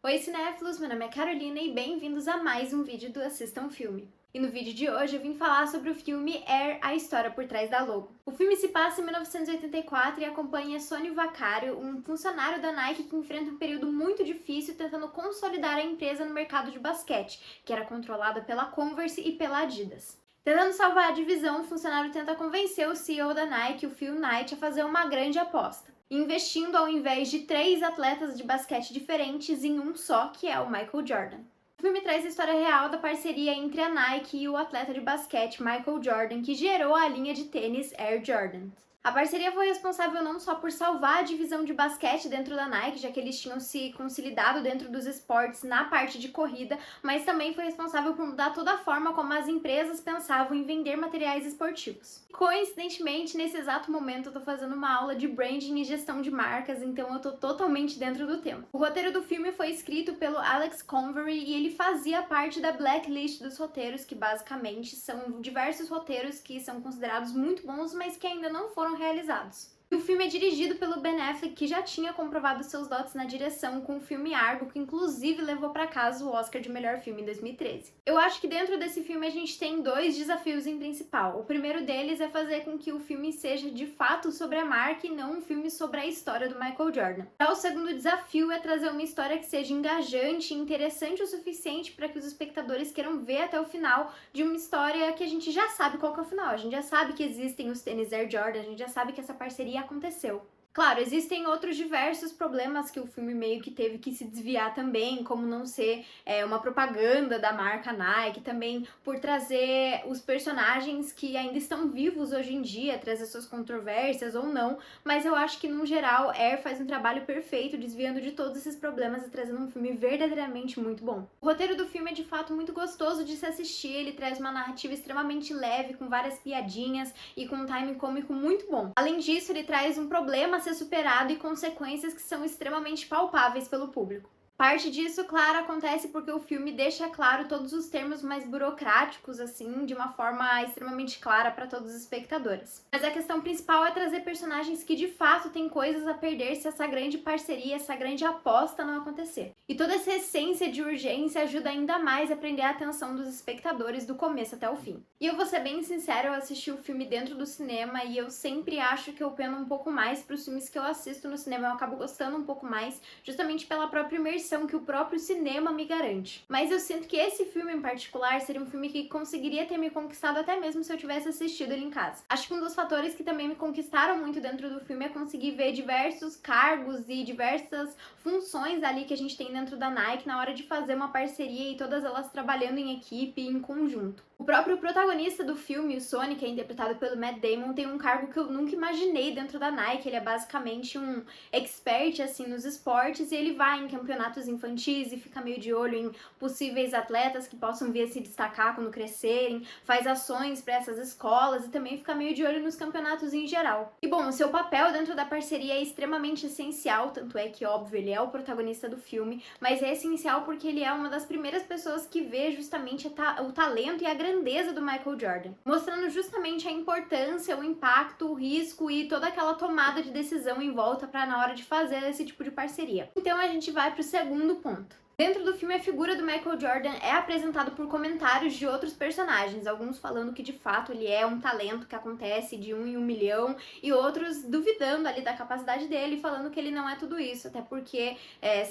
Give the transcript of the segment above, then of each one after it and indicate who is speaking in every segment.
Speaker 1: Oi cinéfilos, meu nome é Carolina e bem-vindos a mais um vídeo do Assista um Filme. E no vídeo de hoje eu vim falar sobre o filme Air, a história por trás da logo. O filme se passa em 1984 e acompanha Sonny Vaccaro, um funcionário da Nike que enfrenta um período muito difícil tentando consolidar a empresa no mercado de basquete, que era controlada pela Converse e pela Adidas. Tentando salvar a divisão, o funcionário tenta convencer o CEO da Nike, o Phil Knight, a fazer uma grande aposta, investindo ao invés de 3 atletas de basquete diferentes em um só, que é o Michael Jordan. O filme traz a história real da parceria entre a Nike e o atleta de basquete Michael Jordan, que gerou a linha de tênis Air Jordan. A parceria foi responsável não só por salvar a divisão de basquete dentro da Nike, já que eles tinham se consolidado dentro dos esportes na parte de corrida, mas também foi responsável por mudar toda a forma como as empresas pensavam em vender materiais esportivos. Coincidentemente, nesse exato momento eu tô fazendo uma aula de branding e gestão de marcas, então eu tô totalmente dentro do tema. O roteiro do filme foi escrito pelo Alex Convery e ele fazia parte da blacklist dos roteiros, que basicamente são diversos roteiros que são considerados muito bons, mas que ainda não foram realizados. O filme é dirigido pelo Ben Affleck, que já tinha comprovado seus dotes na direção com o filme Argo, que inclusive levou para casa o Oscar de melhor filme em 2013. Eu acho que dentro desse filme a gente tem 2 desafios em principal. O primeiro deles é fazer com que o filme seja de fato sobre a marca e não um filme sobre a história do Michael Jordan. Já o segundo desafio é trazer uma história que seja engajante e interessante o suficiente para que os espectadores queiram ver até o final de uma história que a gente já sabe qual que é o final. A gente já sabe que existem os tênis Air Jordan, a gente já sabe que essa parceria aconteceu. Claro, existem outros diversos problemas que o filme meio que teve que se desviar também, como não ser uma propaganda da marca Nike, também por trazer os personagens que ainda estão vivos hoje em dia, trazer suas controvérsias ou não, mas eu acho que no geral Air faz um trabalho perfeito desviando de todos esses problemas e trazendo um filme verdadeiramente muito bom. O roteiro do filme é de fato muito gostoso de se assistir, ele traz uma narrativa extremamente leve, com várias piadinhas e com um timing cômico muito bom. Além disso, ele traz um problema ser superado e consequências que são extremamente palpáveis pelo público. Parte disso, claro, acontece porque o filme deixa claro todos os termos mais burocráticos, assim, de uma forma extremamente clara para todos os espectadores. Mas a questão principal é trazer personagens que de fato têm coisas a perder se essa grande parceria, essa grande aposta não acontecer. E toda essa essência de urgência ajuda ainda mais a prender a atenção dos espectadores do começo até o fim. E eu vou ser bem sincera, eu assisti o filme dentro do cinema e eu sempre acho que eu peno um pouco mais para os filmes que eu assisto no cinema, eu acabo gostando um pouco mais, justamente pela própria imersão que o próprio cinema me garante. Mas eu sinto que esse filme em particular seria um filme que conseguiria ter me conquistado até mesmo se eu tivesse assistido ele em casa. Acho que um dos fatores que também me conquistaram muito dentro do filme é conseguir ver diversos cargos e diversas funções ali que a gente tem dentro da Nike na hora de fazer uma parceria e todas elas trabalhando em equipe e em conjunto. O próprio protagonista do filme, o Sonny, que é interpretado pelo Matt Damon, tem um cargo que eu nunca imaginei dentro da Nike. Ele é basicamente um expert, assim, nos esportes e ele vai em campeonatos infantis e fica meio de olho em possíveis atletas que possam vir a se destacar quando crescerem, faz ações para essas escolas e também fica meio de olho nos campeonatos em geral. E bom, o seu papel dentro da parceria é extremamente essencial, tanto é que, óbvio, ele é o protagonista do filme, mas é essencial porque ele é uma das primeiras pessoas que vê justamente o talento e a grandeza do Michael Jordan, mostrando justamente a importância, o impacto, o risco e toda aquela tomada de decisão em volta para na hora de fazer esse tipo de parceria. Então a gente vai para o segundo ponto. Dentro do filme, a figura do Michael Jordan é apresentada por comentários de outros personagens, alguns falando que de fato ele é um talento que acontece de 1 em 1 milhão, e outros duvidando ali da capacidade dele, falando que ele não é tudo isso, até porque,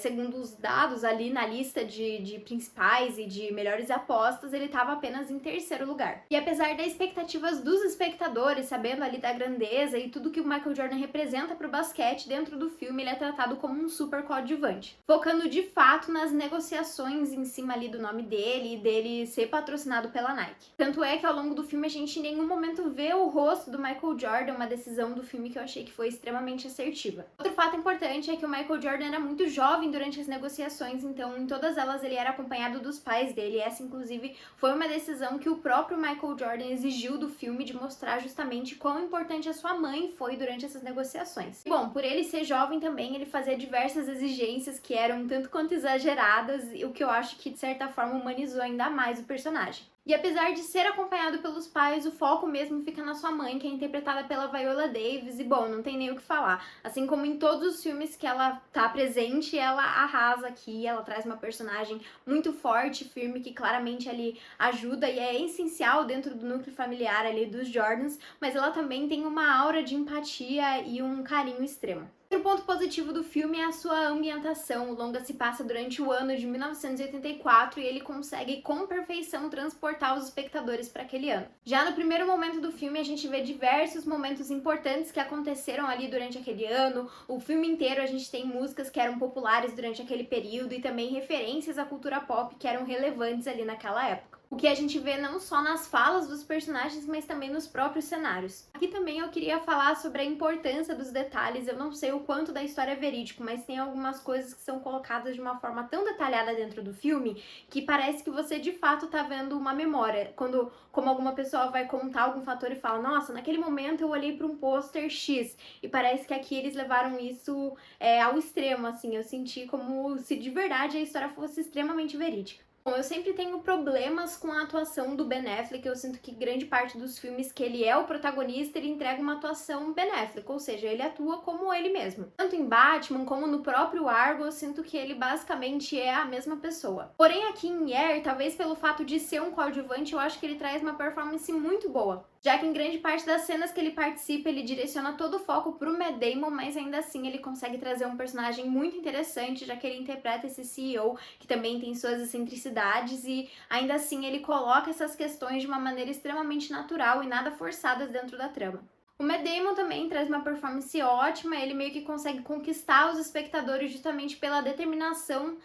Speaker 1: segundo os dados ali na lista de principais e de melhores apostas, ele estava apenas em 3º lugar. E apesar das expectativas dos espectadores, sabendo ali da grandeza e tudo que o Michael Jordan representa para o basquete, dentro do filme ele é tratado como um super coadjuvante, focando de fato nas negociações em cima ali do nome dele e dele ser patrocinado pela Nike. Tanto é que ao longo do filme a gente em nenhum momento vê o rosto do Michael Jordan, uma decisão do filme que eu achei que foi extremamente assertiva. Outro fato importante é que o Michael Jordan era muito jovem durante as negociações, então em todas elas ele era acompanhado dos pais dele. Essa inclusive foi uma decisão que o próprio Michael Jordan exigiu do filme, de mostrar justamente quão importante a sua mãe foi durante essas negociações. E bom, por ele ser jovem também, ele fazia diversas exigências que eram tanto quanto exageradas exageradas, o que eu acho que de certa forma humanizou ainda mais o personagem. E apesar de ser acompanhado pelos pais, o foco mesmo fica na sua mãe, que é interpretada pela Viola Davis, e bom, não tem nem o que falar. Assim como em todos os filmes que ela tá presente, ela arrasa aqui, ela traz uma personagem muito forte, firme, que claramente ali ajuda e é essencial dentro do núcleo familiar ali dos Jordans, mas ela também tem uma aura de empatia e um carinho extremo. Outro ponto positivo do filme é a sua ambientação. O longa se passa durante o ano de 1984 e ele consegue com perfeição transportar os espectadores para aquele ano. Já no primeiro momento do filme, a gente vê diversos momentos importantes que aconteceram ali durante aquele ano. O filme inteiro a gente tem músicas que eram populares durante aquele período e também referências à cultura pop que eram relevantes ali naquela época. O que a gente vê não só nas falas dos personagens, mas também nos próprios cenários. Aqui também eu queria falar sobre a importância dos detalhes. Eu não sei o quanto da história é verídico, mas tem algumas coisas que são colocadas de uma forma tão detalhada dentro do filme que parece que você de fato tá vendo uma memória. Como alguma pessoa vai contar algum fator e fala, nossa, naquele momento eu olhei para um pôster X, e parece que aqui eles levaram isso ao extremo, assim. Eu senti como se de verdade a história fosse extremamente verídica. Bom, eu sempre tenho problemas com a atuação do Ben Affleck. Eu sinto que grande parte dos filmes que ele é o protagonista, ele entrega uma atuação Ben Affleck, ou seja, ele atua como ele mesmo. Tanto em Batman como no próprio Argo, eu sinto que ele basicamente é a mesma pessoa. Porém, aqui em Air, talvez pelo fato de ser um coadjuvante, eu acho que ele traz uma performance muito boa. Já que em grande parte das cenas que ele participa, ele direciona todo o foco pro Matt Damon, mas ainda assim ele consegue trazer um personagem muito interessante, já que ele interpreta esse CEO, que também tem suas excentricidades, e ainda assim ele coloca essas questões de uma maneira extremamente natural e nada forçadas dentro da trama. O Matt Damon também traz uma performance ótima, ele meio que consegue conquistar os espectadores justamente pela determinação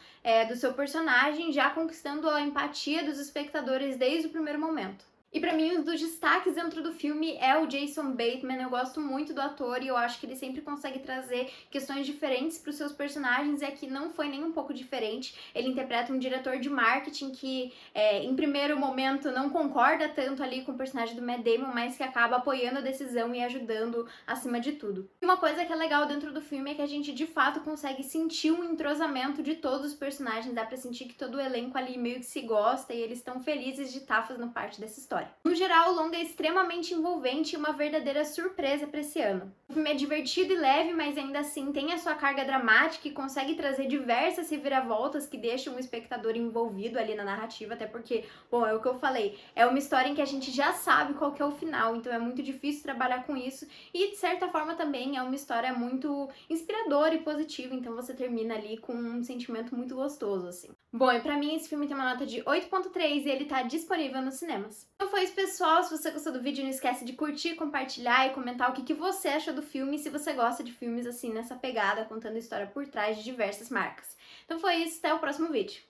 Speaker 1: do seu personagem, já conquistando a empatia dos espectadores desde o primeiro momento. E pra mim, um dos destaques dentro do filme é o Jason Bateman. Eu gosto muito do ator e eu acho que ele sempre consegue trazer questões diferentes pros seus personagens, e aqui não foi nem um pouco diferente. Ele interpreta um diretor de marketing que, em primeiro momento, não concorda tanto ali com o personagem do Matt Damon, mas que acaba apoiando a decisão e ajudando acima de tudo. E uma coisa que é legal dentro do filme é que a gente, de fato, consegue sentir um entrosamento de todos os personagens. Dá pra sentir que todo o elenco ali meio que se gosta e eles estão felizes de estar fazendo parte dessa história. No geral, o longa é extremamente envolvente e uma verdadeira surpresa para esse ano. O filme é divertido e leve, mas ainda assim tem a sua carga dramática e consegue trazer diversas reviravoltas que deixam o espectador envolvido ali na narrativa, até porque, bom, é o que eu falei, é uma história em que a gente já sabe qual que é o final, então é muito difícil trabalhar com isso, e de certa forma também é uma história muito inspiradora e positiva, então você termina ali com um sentimento muito gostoso, assim. Bom, e pra mim esse filme tem uma nota de 8.3 e ele tá disponível nos cinemas. Então foi isso, pessoal. Se você gostou do vídeo, não esquece de curtir, compartilhar e comentar o que você achou do filme, e se você gosta de filmes assim, nessa pegada, contando história por trás de diversas marcas. Então foi isso, até o próximo vídeo.